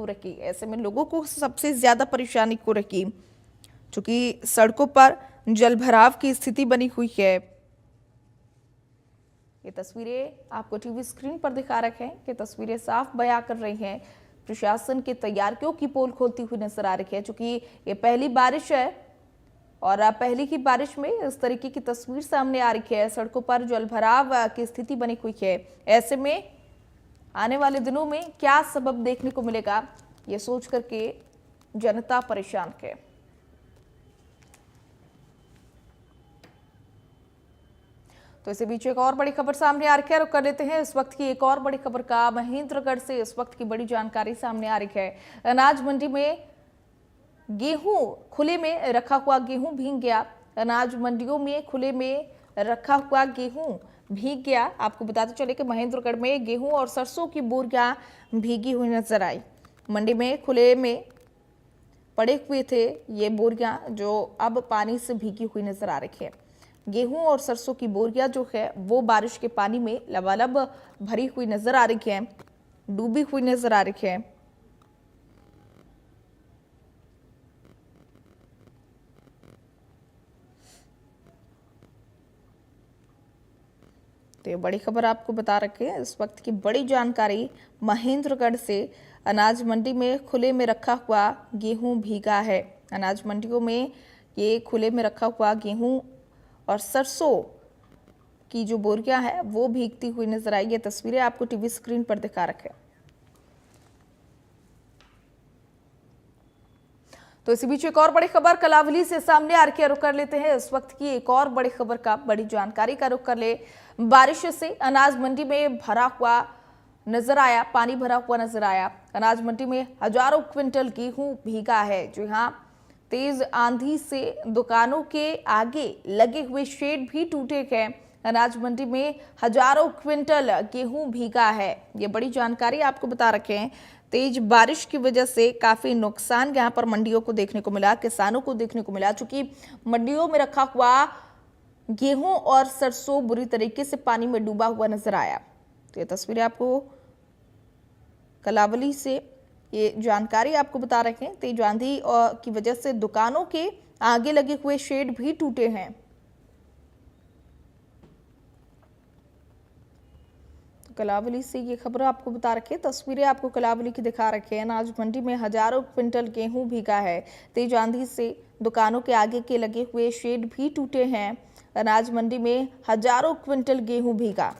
रखी। ऐसे में लोगों को सबसे ज्यादा परेशानी हो रही, क्योंकि सड़कों पर जलभराव की स्थिति बनी हुई है। ये तस्वीरें आपको टीवी स्क्रीन पर दिखा रखे हैं कि तस्वीरें साफ बयां कर रही हैं प्रशासन की तैयारियों की पोल खोलती हुई नजर आ रही है। क्योंकि ये पहली बारिश है और पहली ही बारिश में इस तरीके की तस्वीर सामने आ रही है। सड़कों पर जलभराव की स्थिति बनी हुई है। ऐसे में आने वाले दिनों में क्या सबब देखने को मिलेगा, ये सोच करके जनता परेशान है। तो इसी बीच एक और बड़ी खबर सामने आ रही है, रुक कर लेते हैं इस वक्त की एक और बड़ी खबर का। महेंद्रगढ़ से इस वक्त की बड़ी जानकारी सामने आ रही है। अनाज मंडी में गेहूं खुले में रखा हुआ गेहूं भीग गया। अनाज मंडियों में खुले में रखा हुआ गेहूं भीग गया। आपको बताते चले कि महेंद्रगढ़ में गेहूं और सरसों की बोरियां भीगी हुई नजर आई। मंडी में खुले में पड़े हुए थे ये बोरियां, जो अब पानी से भीगी हुई नजर आ रही है। गेहूं और सरसों की बोरियां जो है वो बारिश के पानी में लबालब भरी हुई नजर आ रही है, डूबी हुई नजर आ रही है। तो ये बड़ी खबर आपको बता रखे हैं, इस वक्त की बड़ी जानकारी महेंद्रगढ़ से। अनाज मंडी में खुले में रखा हुआ गेहूं भीगा है। अनाज मंडियों में ये खुले में रखा हुआ गेहूं और सरसों की जो बोरियां है वो भीगती हुई नजर आई। ये तस्वीरें आपको टीवी स्क्रीन पर दिखा रखे। तो इसी बीच एक और बड़ी खबर कलावली से सामने आ रही है, रुक कर लेते हैं इस वक्त की एक और बड़ी खबर का, बड़ी जानकारी का रुक कर ले। बारिश से अनाज मंडी में भरा हुआ नजर आया, पानी भरा हुआ नजर आया। अनाज मंडी में हजारों क्विंटल गेहूं भीगा है। जो यहाँ तेज आंधी से दुकानों के आगे लगे हुए शेड भी टूटे गए। अनाज मंडी में हजारों क्विंटल गेहूं भीगा है। ये बड़ी जानकारी आपको बता रखे हैं। तेज बारिश की वजह से काफी नुकसान यहां पर मंडियों को देखने को मिला, किसानों को देखने को मिला। चूंकि मंडियों में रखा हुआ गेहूं और सरसों बुरी तरीके से पानी में डूबा हुआ नजर आया। तो ये तस्वीरें आपको कलावली से ये जानकारी आपको बता रखे हैं। तेज आंधी की वजह से दुकानों के आगे लगे हुए शेड भी टूटे हैं। तो कलावली से ये खबर आपको बता रखे, तस्वीरें आपको कलावली की दिखा रखे हैं। अनाज मंडी में हजारों क्विंटल गेहूं भीगा है। तेज आंधी से दुकानों के आगे के लगे हुए शेड भी टूटे हैं। अनाज मंडी में हजारों क्विंटल गेहूं भीगा।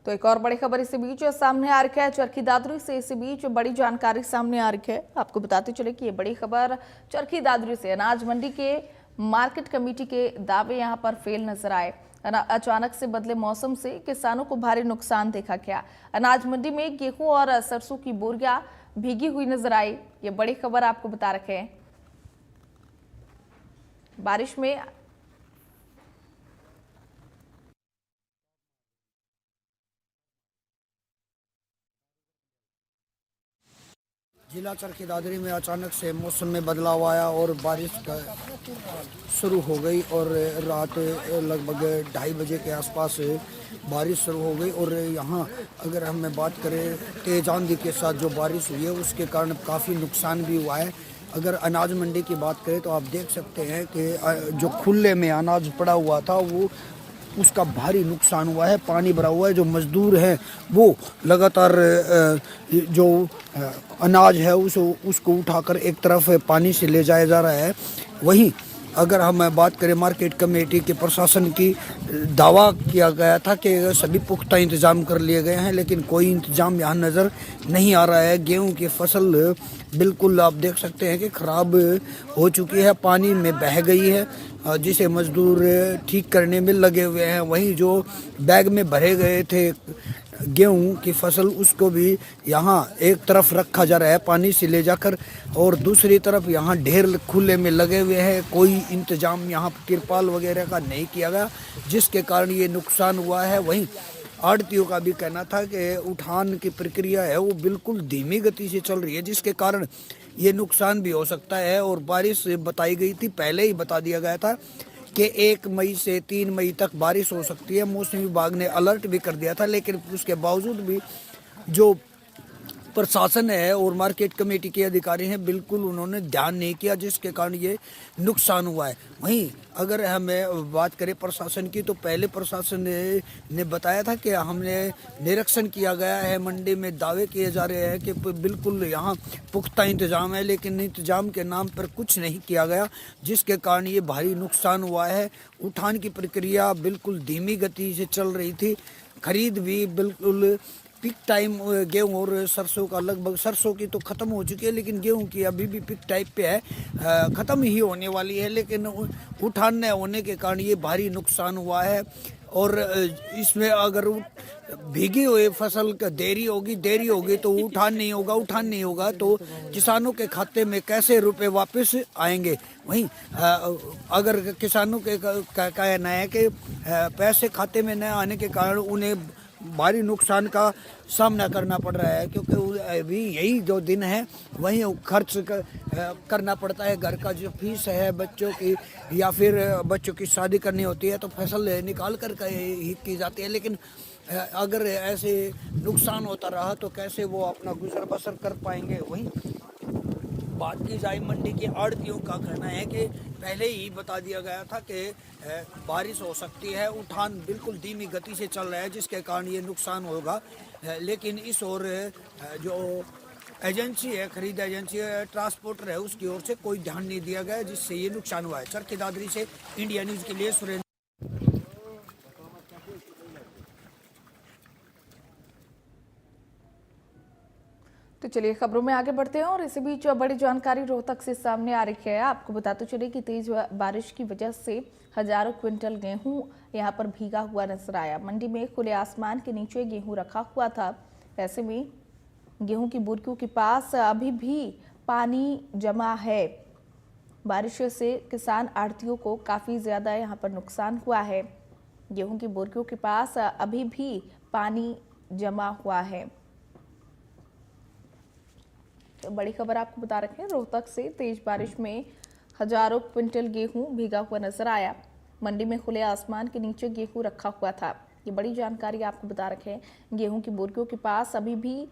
तो एक और बड़ी खबर इसी बीच सामने आ रही है चरखी दादरी से। इसी बीच बड़ी जानकारी सामने आ रही है, आपको बताते चले कि ये बड़ी खबर चरखी दादरी से। अनाज मंडी के मार्केट कमेटी के दावे यहां पर फेल नजर आए। अचानक से बदले मौसम से किसानों को भारी नुकसान देखा गया। अनाज मंडी में गेहूं और सरसों की बोरियां भीगी हुई नजर आई। ये बड़ी खबर आपको बता रखे हैं। बारिश में जिला चरखी दादरी में अचानक से मौसम में बदलाव आया और बारिश का शुरू हो गई और रात लगभग 2:30 बजे के आसपास बारिश शुरू हो गई। और यहाँ अगर हम बात करें तेज आंधी के साथ जो बारिश हुई है उसके कारण काफ़ी नुकसान भी हुआ है। अगर अनाज मंडी की बात करें तो आप देख सकते हैं कि जो खुले में अनाज पड़ा हुआ था वो उसका भारी नुकसान हुआ है, पानी भरा हुआ है। जो मजदूर हैं वो लगातार जो अनाज है उसको उठाकर एक तरफ पानी से ले जाया जा रहा है। वहीं अगर हम बात करें मार्केट कमेटी के प्रशासन की, दावा किया गया था कि सभी पुख्ता इंतजाम कर लिए गए हैं, लेकिन कोई इंतजाम यहाँ नज़र नहीं आ रहा है। गेहूं की फसल बिल्कुल आप देख सकते हैं कि ख़राब हो चुकी है, पानी में बह गई है, जिसे मजदूर ठीक करने में लगे हुए हैं। वहीं जो बैग में भरे गए थे गेहूं की फसल उसको भी यहाँ एक तरफ रखा जा रहा है पानी से ले जाकर, और दूसरी तरफ यहाँ ढेर खुले में लगे हुए हैं। कोई इंतजाम यहाँ तिरपाल वगैरह का नहीं किया गया, जिसके कारण ये नुकसान हुआ है। वहीं आड़तियों का भी कहना था कि उठान की प्रक्रिया है वो बिल्कुल धीमी गति से चल रही है, जिसके कारण ये नुकसान भी हो सकता है। और बारिश बताई गई थी, पहले ही बता दिया गया था कि 1 मई से 3 मई तक बारिश हो सकती है। मौसम विभाग ने अलर्ट भी कर दिया था, लेकिन उसके बावजूद भी जो प्रशासन है और मार्केट कमेटी के अधिकारी हैं, बिल्कुल उन्होंने ध्यान नहीं किया, जिसके कारण ये नुकसान हुआ है। वहीं अगर हमें बात करें प्रशासन की, तो पहले प्रशासन ने बताया था कि हमने निरीक्षण किया गया है, मंडी में दावे किए जा रहे हैं कि बिल्कुल यहाँ पुख्ता इंतजाम है, लेकिन इंतजाम के नाम पर कुछ नहीं किया गया, जिसके कारण ये भारी नुकसान हुआ है। उठान की प्रक्रिया बिल्कुल धीमी गति से चल रही थी। खरीद भी बिल्कुल पिक टाइम, गेहूं और सरसों का लगभग, सरसों की तो ख़त्म हो चुकी है, लेकिन गेहूं की अभी भी पिक टाइप पे है, ख़त्म ही होने वाली है। लेकिन उठान न होने के कारण ये भारी नुकसान हुआ है। और इसमें अगर भीगी हुई फसल का देरी होगी तो उठान नहीं होगा तो किसानों के खाते में कैसे रुपए वापस आएंगे। वहीं अगर किसानों के कहना है कि पैसे खाते में न आने के कारण उन्हें भारी नुकसान का सामना करना पड़ रहा है, क्योंकि अभी यही जो दिन है वहीं खर्च करना पड़ता है। घर का जो फीस है बच्चों की, या फिर बच्चों की शादी करनी होती है तो फसल निकाल कर ही की जाती है। लेकिन अगर ऐसे नुकसान होता रहा तो कैसे वो अपना गुजर बसर कर पाएंगे। वहीं बात की जाए मंडी के आड़तियों का कहना है कि पहले ही बता दिया गया था कि बारिश हो सकती है, उठान बिल्कुल धीमी गति से चल रहा है, जिसके कारण ये नुकसान होगा। लेकिन इस ओर जो एजेंसी है, खरीद एजेंसी है, ट्रांसपोर्टर है, उसकी ओर से कोई ध्यान नहीं दिया गया, जिससे ये नुकसान हुआ है। चरखी दादरी से इंडिया न्यूज़ के लिए सुरेंद्र। तो चलिए खबरों में आगे बढ़ते हैं और इसी बीच बड़ी जानकारी रोहतक से सामने आ रही है। आपको बताते चले कि तेज बारिश की वजह से हजारों क्विंटल गेहूं यहां पर भीगा हुआ नजर आया। मंडी में खुले आसमान के नीचे गेहूं रखा हुआ था। ऐसे में गेहूं की बुर्कियों के पास अभी भी पानी जमा है। बारिश से किसान आढ़तियों को काफी ज्यादा यहां पर नुकसान हुआ है। गेहूं की बुर्कियों के पास अभी भी पानी जमा हुआ है। तो बड़ी खबर आपको बता रखे हैं, रोहतक से तेज बारिश में हजारों क्विंटल गेहूं भीगा हुआ नजर आया। मंडी में खुले आसमान के नीचे गेहूं रखा हुआ था। ये बड़ी जानकारी आपको बता रखे हैं। गेहूं की बोरियों के पास अभी भी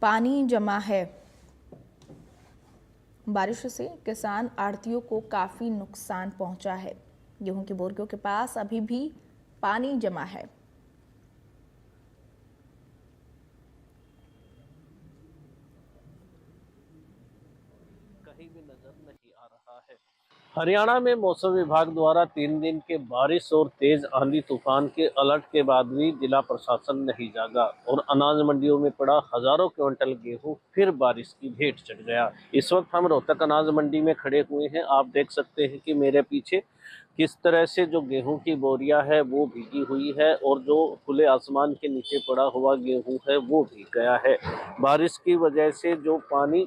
पानी जमा है। बारिश से किसान आढ़तियों को काफी नुकसान पहुंचा है। गेहूं की बोरियों के पास अभी भी पानी जमा है। कहीं भी नजर नहीं आ रहा है। हरियाणा में मौसम विभाग द्वारा 3 दिन के बारिश और तेज आंधी तूफान के अलर्ट के बाद भी जिला प्रशासन नहीं जागा और अनाज मंडियों में पड़ा हजारों क्विंटल गेहूं फिर बारिश की भेंट चढ़ गया। इस वक्त हम रोहतक अनाज मंडी में खड़े हुए हैं। आप देख सकते हैं कि मेरे पीछे किस तरह से जो गेहूं की बोरियां है वो भीगी हुई है और जो खुले आसमान के नीचे पड़ा हुआ गेहूं है वो भीग गया है। बारिश की वजह से जो पानी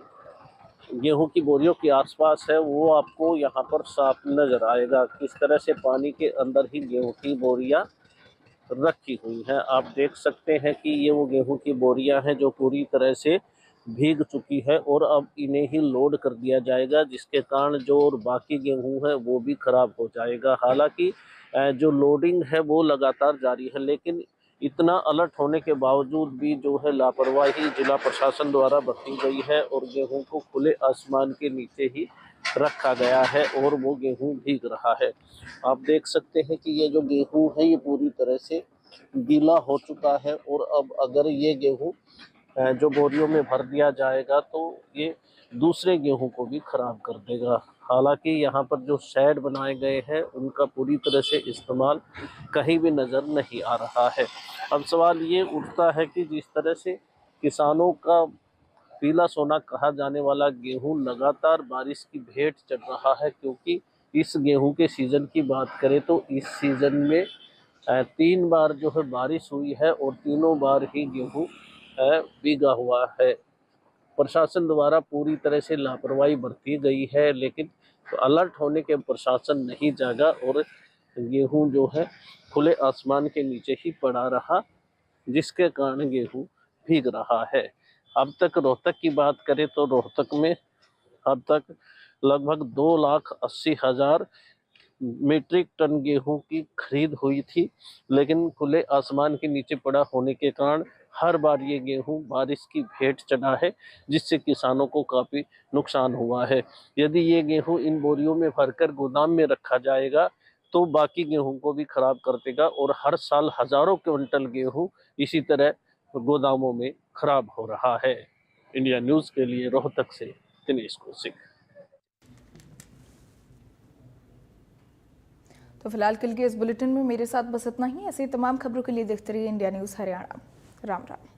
गेहूं की बोरियों के आसपास है वो आपको यहाँ पर साफ नजर आएगा। किस तरह से पानी के अंदर ही गेहूं की बोरियां रखी हुई हैं। आप देख सकते हैं कि ये वो गेहूं की बोरियां हैं जो पूरी तरह से भीग चुकी है और अब इन्हें ही लोड कर दिया जाएगा, जिसके कारण जो और बाकी गेहूं है वो भी खराब हो जाएगा। हालांकि जो लोडिंग है वो लगातार जारी है, लेकिन इतना अलर्ट होने के बावजूद भी जो है लापरवाही जिला प्रशासन द्वारा बरती गई है और गेहूं को खुले आसमान के नीचे ही रखा गया है और वो गेहूं भीग रहा है। आप देख सकते हैं कि ये जो गेहूं है ये पूरी तरह से गीला हो चुका है और अब अगर ये गेहूं जो बोरियों में भर दिया जाएगा तो ये दूसरे गेहूं को भी खराब कर देगा। हालांकि यहाँ पर जो शेड बनाए गए हैं उनका पूरी तरह से इस्तेमाल कहीं भी नज़र नहीं आ रहा है। अब सवाल ये उठता है कि जिस तरह से किसानों का पीला सोना कहा जाने वाला गेहूं लगातार बारिश की भेंट चढ़ रहा है, क्योंकि इस गेहूं के सीज़न की बात करें तो इस सीज़न में 3 बार जो है बारिश हुई है और तीनों बार ही गेहूं भीगा हुआ है। प्रशासन द्वारा पूरी तरह से लापरवाही बरती गई है, लेकिन अलर्ट होने के प्रशासन नहीं जागा और गेहूं जो है खुले आसमान के नीचे ही पड़ा रहा, जिसके कारण गेहूं भीग रहा है। अब तक रोहतक की बात करें तो रोहतक में अब तक लगभग 2,80,000 मीट्रिक टन गेहूं की खरीद हुई थी, लेकिन खुले आसमान के नीचे पड़ा होने के कारण हर बार ये गेहूं बारिश की भेंट चढ़ा है, जिससे किसानों को काफी नुकसान हुआ है। यदि ये गेहूं इन बोरियों में भरकर गोदाम में रखा जाएगा तो बाकी गेहूं को भी खराब कर देगा और हर साल हजारों क्विंटल गेहूं इसी तरह गोदामों में खराब हो रहा है। इंडिया न्यूज के लिए रोहतक से दिनेश कौशिक। तो फिलहाल के लिए इस बुलेटिन में मेरे साथ बस इतना ही। ऐसे ही तमाम खबरों के लिए देखते रहिए इंडिया न्यूज़ हरियाणा। राम राम।